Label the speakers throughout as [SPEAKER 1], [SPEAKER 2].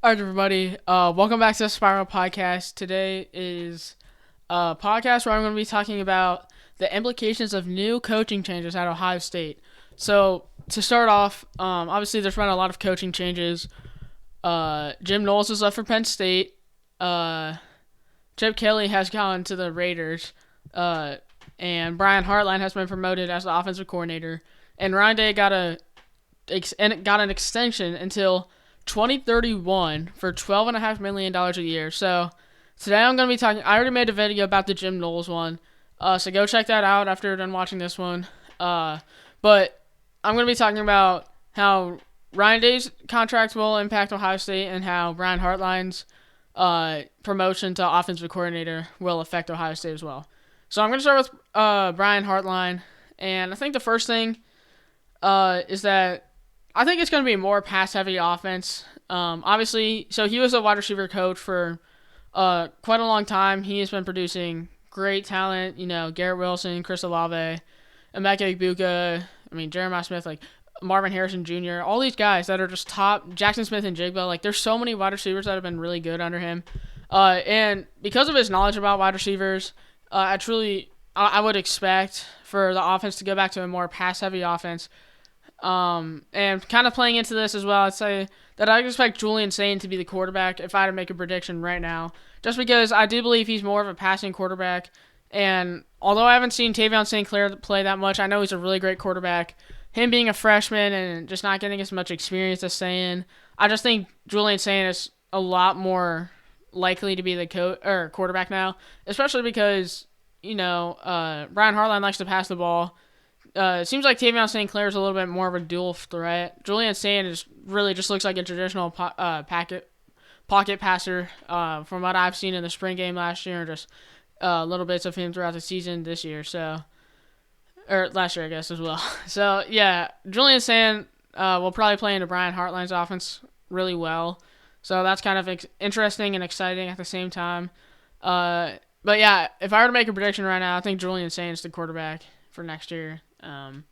[SPEAKER 1] All right, everybody. Welcome back to the Spiral Podcast. Today is a podcast where I'm going to be talking about the implications of new coaching changes at Ohio State. So, to start off, obviously there's been a lot of coaching changes. Jim Knowles has left for Penn State. Chip Kelly has gone to the Raiders. And Brian Hartline has been promoted as the offensive coordinator. And Ryan Day got an extension until 2031 for $12.5 million a year. So today I'm going to be talking. I already made a video about the Jim Knowles one, so go check that out after you're done watching this one. But I'm going to be talking about how Ryan Day's contract will impact Ohio State and how Brian Hartline's promotion to offensive coordinator will affect Ohio State as well. So I'm going to start with Brian Hartline, and I think the first thing is that I think it's going to be a more pass-heavy offense. Obviously, so he was a wide receiver coach for quite a long time. He has been producing great talent. Garrett Wilson, Chris Olave, Emeka Egbuka, Jeremiah Smith, like Marvin Harrison Jr., all these guys that are just top, Jackson Smith and Jigba. Like, there's so many wide receivers that have been really good under him. And because of his knowledge about wide receivers, I would expect for the offense to go back to a more pass-heavy offense. And kind of playing into this as well, I'd say that I expect Julian Sain to be the quarterback if I had to make a prediction right now. Just because I do believe he's more of a passing quarterback. And although I haven't seen Tavion St. Clair play that much, I know he's a really great quarterback. Him being a freshman and just not getting as much experience as Sain, I just think Julian Sain is a lot more likely to be the quarterback now, especially because, Brian Hartline likes to pass the ball. It seems like Tavion St. Clair is a little bit more of a dual threat. Julian Sain really just looks like a traditional pocket passer from what I've seen in the spring game last year, and just little bits of him throughout the season this year. Or last year, I guess, as well. So, yeah, Julian Sain will probably play into Brian Hartline's offense really well. So that's kind of interesting and exciting at the same time. But, yeah, if I were to make a prediction right now, I think Julian Sain is the quarterback for next year. And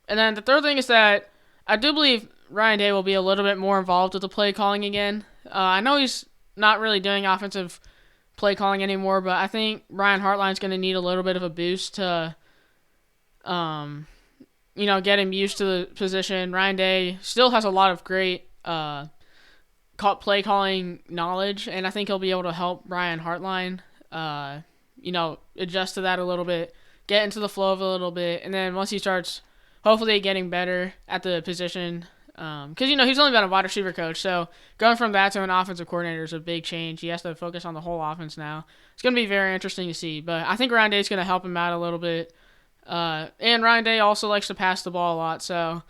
[SPEAKER 1] then the third thing is that I do believe Ryan Day will be a little bit more involved with the play calling again. I know he's not really doing offensive play calling anymore, but I think Brian Hartline's going to need a little bit of a boost to, get him used to the position. Ryan Day still has a lot of great play calling knowledge, and I think he'll be able to help Brian Hartline, adjust to that a little bit, get into the flow of it a little bit, and then once he starts hopefully getting better at the position, because he's only been a wide receiver coach, so going from that to an offensive coordinator is a big change. He has to focus on the whole offense now. It's going to be very interesting to see, but I think Ryan Day's going to help him out a little bit, and Ryan Day also likes to pass the ball a lot, so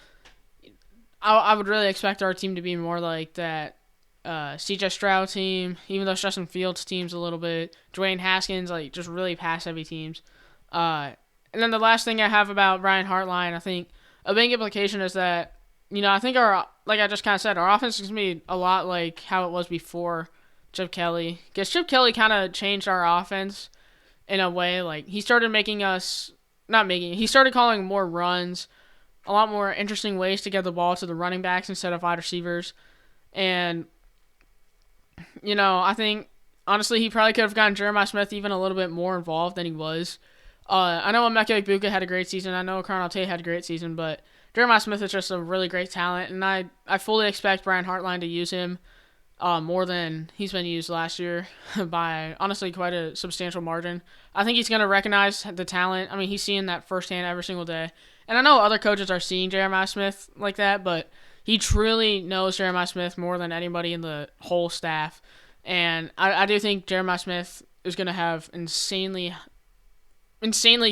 [SPEAKER 1] I would really expect our team to be more like that C.J. Stroud team, even though Justin Fields teams a little bit, Dwayne Haskins, like just really pass-heavy teams. And then the last thing I have about Brian Hartline, I think a big implication is that, I think like I just kind of said, our offense is going to be a lot like how it was before Chip Kelly. Because Chip Kelly kind of changed our offense in a way. Like, he started he started calling more runs, a lot more interesting ways to get the ball to the running backs instead of wide receivers. And, I think, honestly, he probably could have gotten Jeremiah Smith even a little bit more involved than he was. I know Emeka Egbuka had a great season. I know Carnell Tate had a great season, but Jeremiah Smith is just a really great talent, and I fully expect Brian Hartline to use him more than he's been used last year by, honestly, quite a substantial margin. I think he's going to recognize the talent. He's seeing that firsthand every single day. And I know other coaches are seeing Jeremiah Smith like that, but he truly knows Jeremiah Smith more than anybody in the whole staff. And I do think Jeremiah Smith is going to have insanely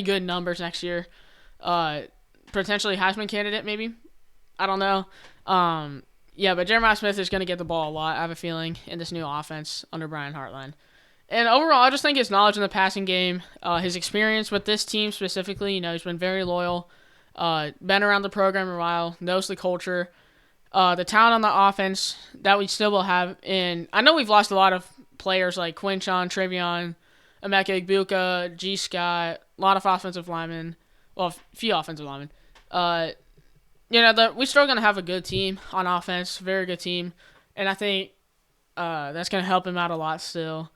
[SPEAKER 1] good numbers next year. Potentially Heisman candidate, maybe. I don't know. But Jeremiah Smith is going to get the ball a lot, I have a feeling, in this new offense under Brian Hartline. And overall, I just think his knowledge in the passing game, his experience with this team specifically, he's been very loyal, been around the program a while, knows the culture, the talent on the offense that we still will have. And I know we've lost a lot of players like Quinshon, Travion, Emeka Egbuka, G. Scott, a lot of offensive linemen. Well, a few offensive linemen. We're still going to have a good team on offense, very good team. And I think That's going to help him out a lot still.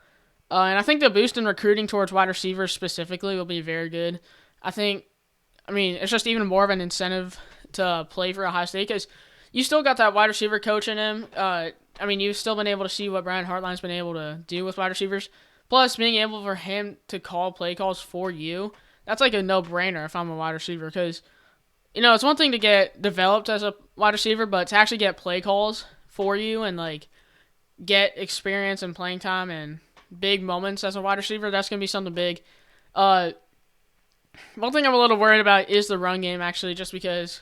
[SPEAKER 1] And I think the boost in recruiting towards wide receivers specifically will be very good. It's just even more of an incentive to play for Ohio State because you still got that wide receiver coach in him. You've still been able to see what Brian Hartline's been able to do with wide receivers. Plus, being able for him to call play calls for you, that's like a no-brainer if I'm a wide receiver because, it's one thing to get developed as a wide receiver, but to actually get play calls for you and, get experience and playing time and big moments as a wide receiver, that's going to be something big. One thing I'm a little worried about is the run game, actually, just because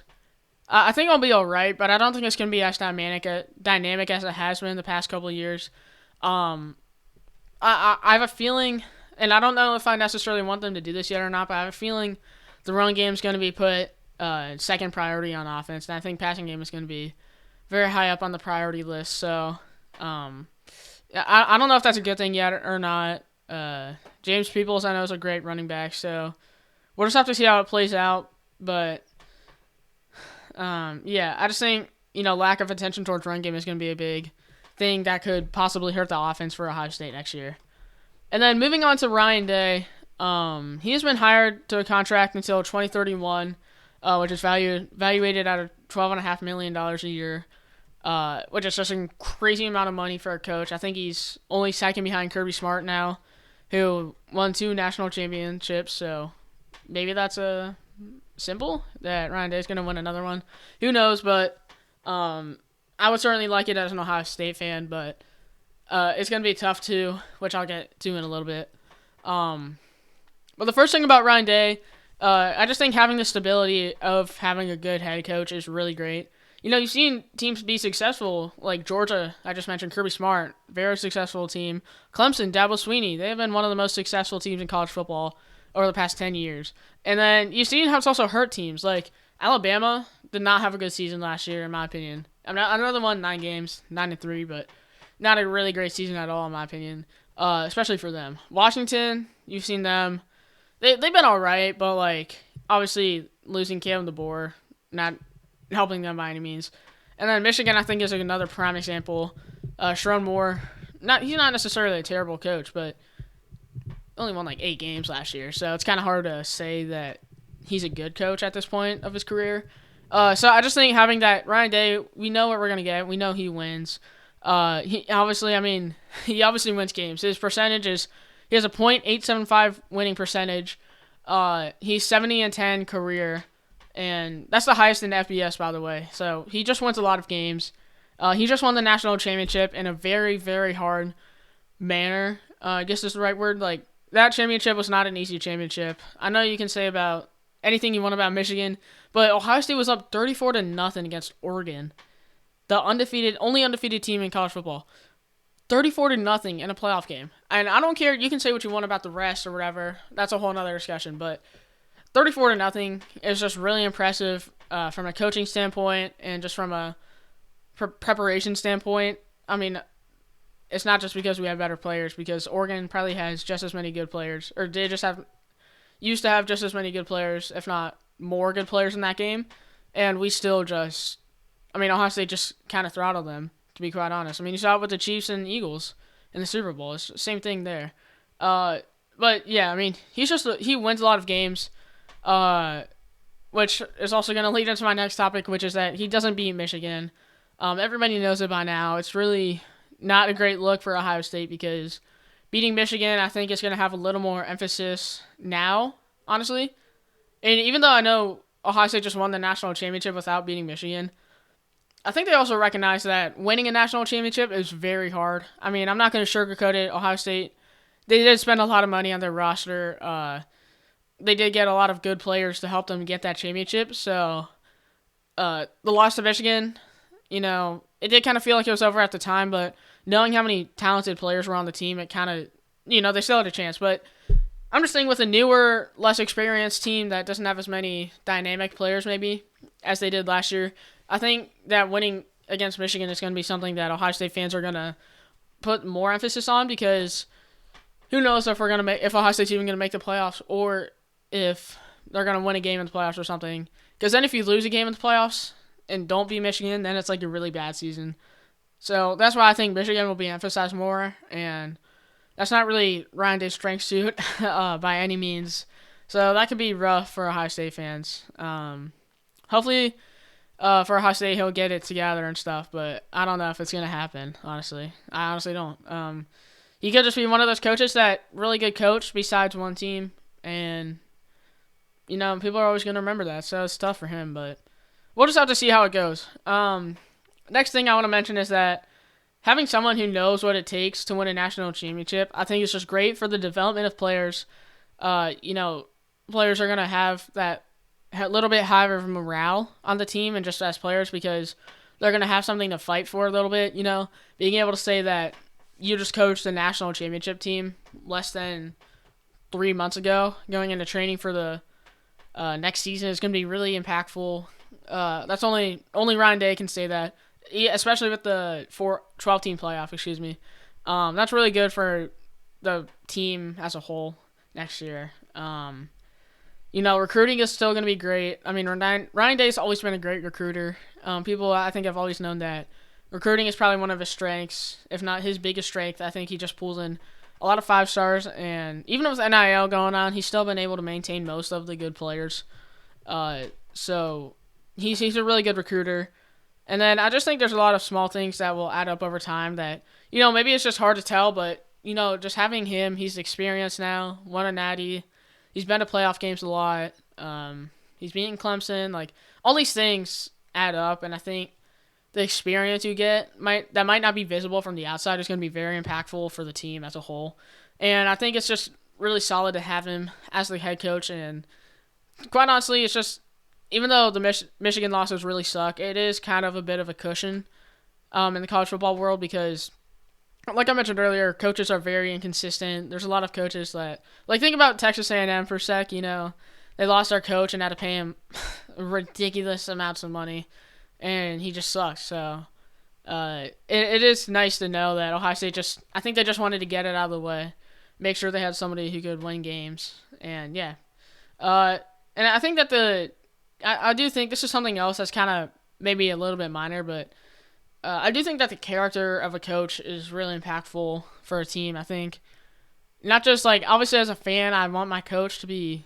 [SPEAKER 1] I think I'll be all right, but I don't think it's going to be as dynamic as it has been the past couple of years. I have a feeling, and I don't know if I necessarily want them to do this yet or not, but I have a feeling the run game is going to be put second priority on offense, and I think passing game is going to be very high up on the priority list. So I don't know if that's a good thing yet or not. James Peoples, I know, is a great running back, so we'll just have to see how it plays out. But I just think lack of attention towards run game is going to be a big thing that could possibly hurt the offense for Ohio State next year. And then moving on to Ryan Day, he has been hired to a contract until 2031, which is valuated at $12.5 million a year, which is just a crazy amount of money for a coach. I think he's only second behind Kirby Smart now, who won 2 national championships. So maybe that's a simple that Ryan Day is going to win another one. Who knows? But I would certainly like it as an Ohio State fan, but it's going to be tough too, which I'll get to in a little bit. But the first thing about Ryan Day, I just think having the stability of having a good head coach is really great. You've seen teams be successful, like Georgia, I just mentioned Kirby Smart, very successful team. Clemson, Dabo Swinney, they have been one of the most successful teams in college football over the past 10 years. And then you've seen how it's also hurt teams. Like Alabama did not have a good season last year, in my opinion. I know they won 9 games, 9-3, but not a really great season at all, in my opinion, especially for them. Washington, you've seen them. They've been all right, but, obviously losing Caleb DeBoer, not helping them by any means. And then Michigan, I think, is another prime example. Sharon Moore, he's not necessarily a terrible coach, but only won 8 games last year, so it's kind of hard to say that he's a good coach at this point of his career. So I just think having that Ryan Day, we know what we're going to get. We know he wins. He obviously wins games. His percentage is, he has a .875 winning percentage. He's 70-10 career, and that's the highest in the FBS, by the way. So he just wins a lot of games. He just won the national championship in a very, very hard manner. I guess is the right word. That championship was not an easy championship. I know you can say about anything you want about Michigan, but Ohio State was up 34-0 against Oregon, the only undefeated team in college football. 34-0 in a playoff game. And I don't care, you can say what you want about the rest or whatever. That's a whole other discussion, but 34-0 is just really impressive from a coaching standpoint and just from a preparation standpoint. It's not just because we have better players, because Oregon probably has just as many good players, or used to have just as many good players, if not more good players in that game, and we still Ohio State just kind of throttled them, to be quite honest. You saw it with the Chiefs and Eagles in the Super Bowl. It's the same thing there. But yeah, he wins a lot of games, which is also going to lead into my next topic, which is that he doesn't beat Michigan. Everybody knows it by now. It's really not a great look for Ohio State because beating Michigan, I think, is going to have a little more emphasis now, honestly. And even though I know Ohio State just won the national championship without beating Michigan, I think they also recognize that winning a national championship is very hard. I'm not going to sugarcoat it. Ohio State, they did spend a lot of money on their roster. They did get a lot of good players to help them get that championship. So the loss to Michigan, it did kind of feel like it was over at the time, but knowing how many talented players were on the team, it kind of, they still had a chance. But I'm just saying with a newer, less experienced team that doesn't have as many dynamic players maybe as they did last year, I think that winning against Michigan is going to be something that Ohio State fans are going to put more emphasis on, because who knows if Ohio State's even going to make the playoffs, or if they're going to win a game in the playoffs or something. Because then if you lose a game in the playoffs and don't beat Michigan, then it's a really bad season. So that's why I think Michigan will be emphasized more, and that's not really Ryan Day's strength suit by any means. So that could be rough for Ohio State fans. Hopefully, for Ohio State, he'll get it together and stuff, but I don't know if it's going to happen, honestly. I honestly don't. He could just be one of those coaches that really good coach besides one team, and, people are always going to remember that, so it's tough for him, but we'll just have to see how it goes. Next thing I want to mention is that having someone who knows what it takes to win a national championship, I think is just great for the development of players. Players are going to have that little bit higher of morale on the team and just as players because they're going to have something to fight for a little bit, being able to say that you just coached the national championship team less than 3 months ago going into training for the next season is going to be really impactful. That's only Ryan Day can say that, especially with the 12-team playoff, That's really good for the team as a whole next year. Recruiting is still going to be great. I mean, Ryan Day's always been a great recruiter. People, I think, have always known that recruiting is probably one of his strengths, if not his biggest strength. I think he just pulls in a lot of 5 stars, and even with NIL going on, he's still been able to maintain most of the good players. So he's a really good recruiter. And then I just think there's a lot of small things that will add up over time that, maybe it's just hard to tell, but, just having him, he's experienced now, won a natty. He's been to playoff games a lot. He's beaten Clemson. Like, all these things add up, and I think the experience you get might not be visible from the outside is going to be very impactful for the team as a whole. And I think it's just really solid to have him as the head coach. And quite honestly, it's just, even though the Michigan losses really suck, it is kind of a bit of a cushion in the college football world because, like I mentioned earlier, coaches are very inconsistent. There's a lot of coaches that, think about Texas A&M for a sec. They lost their coach and had to pay him ridiculous amounts of money, and he just sucks. So it is nice to know that Ohio State I think they just wanted to get it out of the way, make sure they had somebody who could win games, and yeah. And I think that I do think this is something else that's kind of maybe a little bit minor, but I do think that the character of a coach is really impactful for a team. I think not just obviously as a fan, I want my coach to be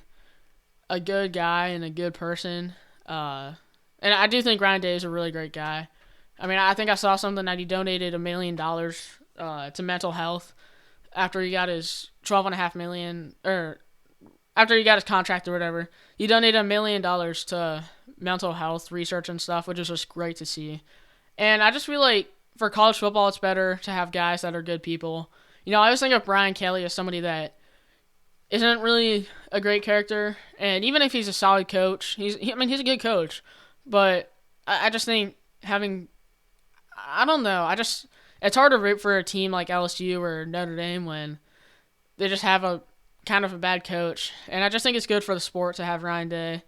[SPEAKER 1] a good guy and a good person. And I do think Ryan Day is a really great guy. I mean, I think I saw something that he donated $1 million to mental health after he got his $12.5 million, or after he got his contract or whatever. He donated $1 million to mental health research and stuff, which is just great to see. And I just feel like for college football, it's better to have guys that are good people. I always think of Brian Kelly as somebody that isn't really a great character. And even if he's a solid coach, he's a good coach. But I just think I don't know. It's hard to root for a team like LSU or Notre Dame when they just have a kind of a bad coach. And I just think it's good for the sport to have Ryan Day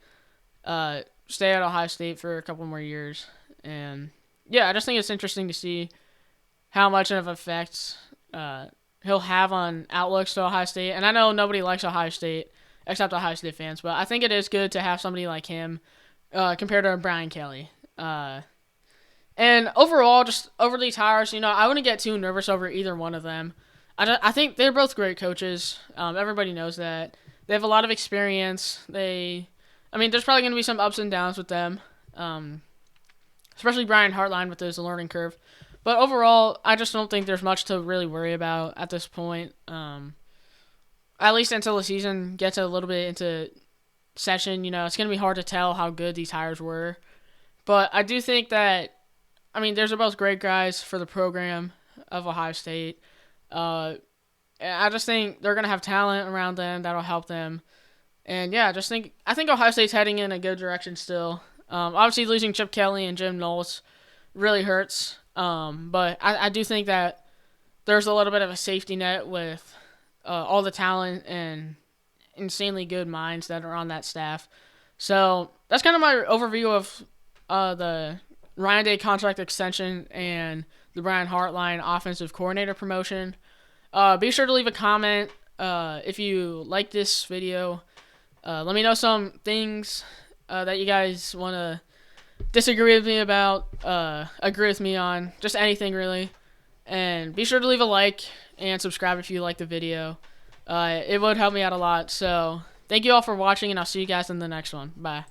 [SPEAKER 1] stay at Ohio State for a couple more years. And yeah, I just think it's interesting to see how much of an effect he'll have on outlooks to Ohio State. And I know nobody likes Ohio State except Ohio State fans, but I think it is good to have somebody like him compared to Brian Kelly. And overall, just over these hires, I wouldn't get too nervous over either one of them. I think they're both great coaches. Everybody knows that. They have a lot of experience. There's probably going to be some ups and downs with them. Especially Brian Hartline with his learning curve. But overall, I just don't think there's much to really worry about at this point. At least until the season gets a little bit into session, it's going to be hard to tell how good these hires were. But I do think that, they're both great guys for the program of Ohio State. I just think they're going to have talent around them that'll help them. And yeah, I think Ohio State's heading in a good direction still. Obviously, losing Chip Kelly and Jim Knowles really hurts. But I do think that there's a little bit of a safety net with all the talent and insanely good minds that are on that staff. So that's kind of my overview of the Ryan Day contract extension and the Brian Hartline offensive coordinator promotion. Be sure to leave a comment if you like this video. Let me know some things that you guys want to disagree with me about, agree with me on, just anything really. And be sure to leave a like and subscribe if you like the video. It would help me out a lot. So thank you all for watching, and I'll see you guys in the next one. Bye.